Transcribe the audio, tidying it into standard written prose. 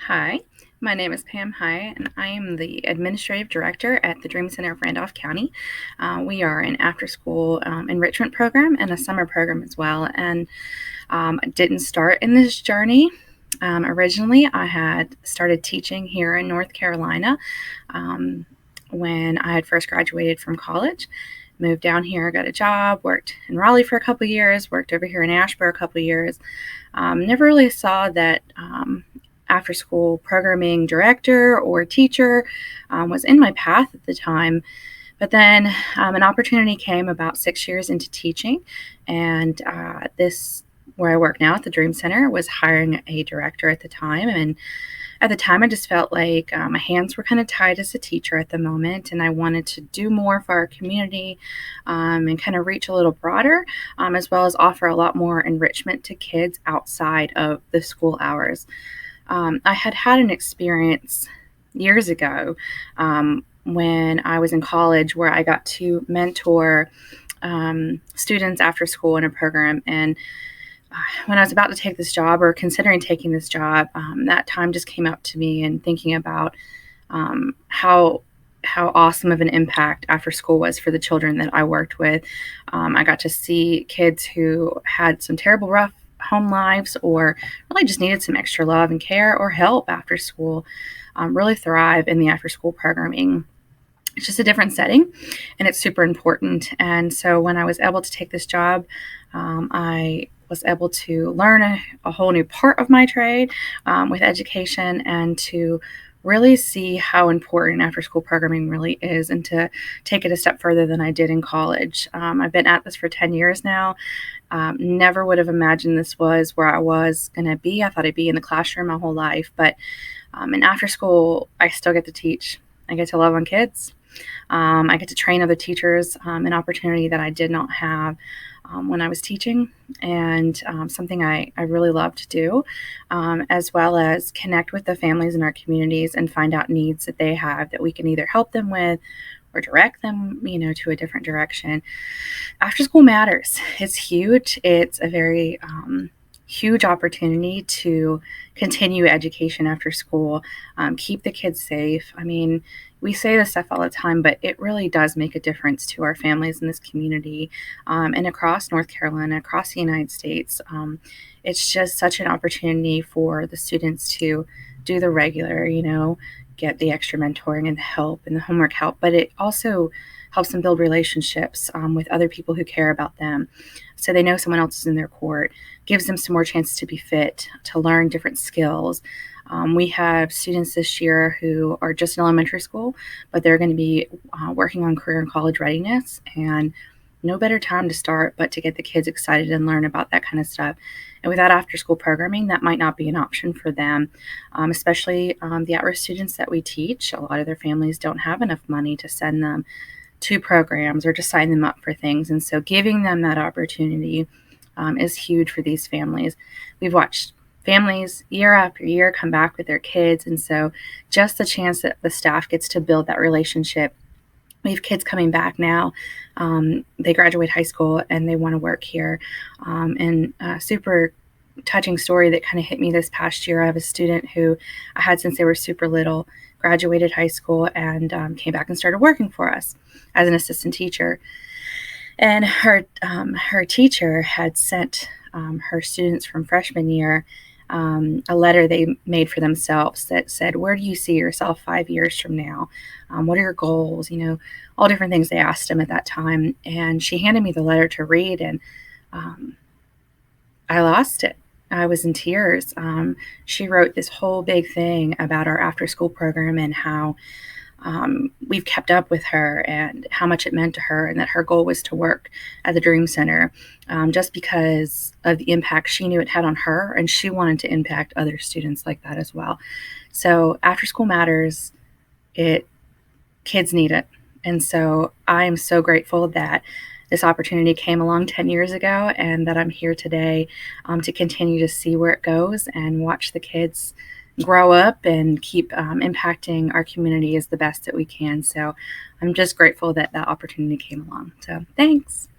Hi, my name is Pam Hyatt, and I am the Administrative Director at the Dream Center of Randolph County. We are an after school enrichment program and a summer program as well. And I didn't start in this journey. Originally, I had started teaching here in North Carolina um, when I had first graduated from college. Moved down here, got a job, worked in Raleigh for a couple of years, worked over here in Asheboro a couple of years. Never really saw that after school programming director or teacher was in my path at the time. But then an opportunity came about 6 years into teaching, and this where I work now at the Dream Center was hiring a director at the time. And at the time, I just felt like my hands were kind of tied as a teacher at the moment, and I wanted to do more for our community and kind of reach a little broader, as well as offer a lot more enrichment to kids outside of the school hours. I had had an experience years ago when I was in college where I got to mentor students after school in a program. And when I was about to take this job or considering taking this job, that time just came up to me and thinking about how awesome of an impact after school was for the children that I worked with. I got to see kids who had some terrible, rough home lives or really just needed some extra love and care or help after school really thrive in the after school programming. It's just a different setting and it's super important. And so when I was able to take this job, I was able to learn a whole new part of my trade with education and to really see how important after school programming really is and to take it a step further than I did in college. I've been at this for 10 years now. Never would have imagined this was where I was going to be. I thought I'd be in the classroom my whole life, but in after school, I still get to teach. I get to love on kids. I get to train other teachers, an opportunity that I did not have when I was teaching, and something I really love to do, as well as connect with the families in our communities and find out needs that they have that we can either help them with or direct them, to a different direction. After school matters. It's huge. It's a very huge opportunity to continue education after school, keep the kids safe. I mean, we say this stuff all the time, but it really does make a difference to our families in this community and across North Carolina, across the United States. It's just such an opportunity for the students to do the regular, get the extra mentoring and the help and the homework help, but it also helps them build relationships with other people who care about them. So they know someone else is in their court, gives them some more chance to be fit, to learn different skills. We have students this year who are just in elementary school, but they're going to be working on career and college readiness. And no better time to start but to get the kids excited and learn about that kind of stuff. And without after school programming, that might not be an option for them, especially the at risk students that we teach. A lot of their families don't have enough money to send them to programs or to sign them up for things. And so giving them that opportunity is huge for these families. We've watched families year after year come back with their kids. And so just the chance that the staff gets to build that relationship. We have kids coming back now. They graduate high school and they want to work here. And a super touching story that kind of hit me this past year. I have a student who I had since they were super little, graduated high school, and came back and started working for us as an assistant teacher. And her teacher had sent her students from freshman year a letter they made for themselves that said, where do you see yourself 5 years from now? What are your goals? All different things they asked him at that time. And she handed me the letter to read, and I lost it. I was in tears. She wrote this whole big thing about our after school program and how we've kept up with her and how much it meant to her, and that her goal was to work at the Dream Center just because of the impact she knew it had on her, and she wanted to impact other students like that as well. So after school matters. Kids need it. And so I am so grateful that this opportunity came along 10 years ago and that I'm here today to continue to see where it goes and watch the kids grow up and keep impacting our community as the best that we can. So I'm just grateful that that opportunity came along. So thanks.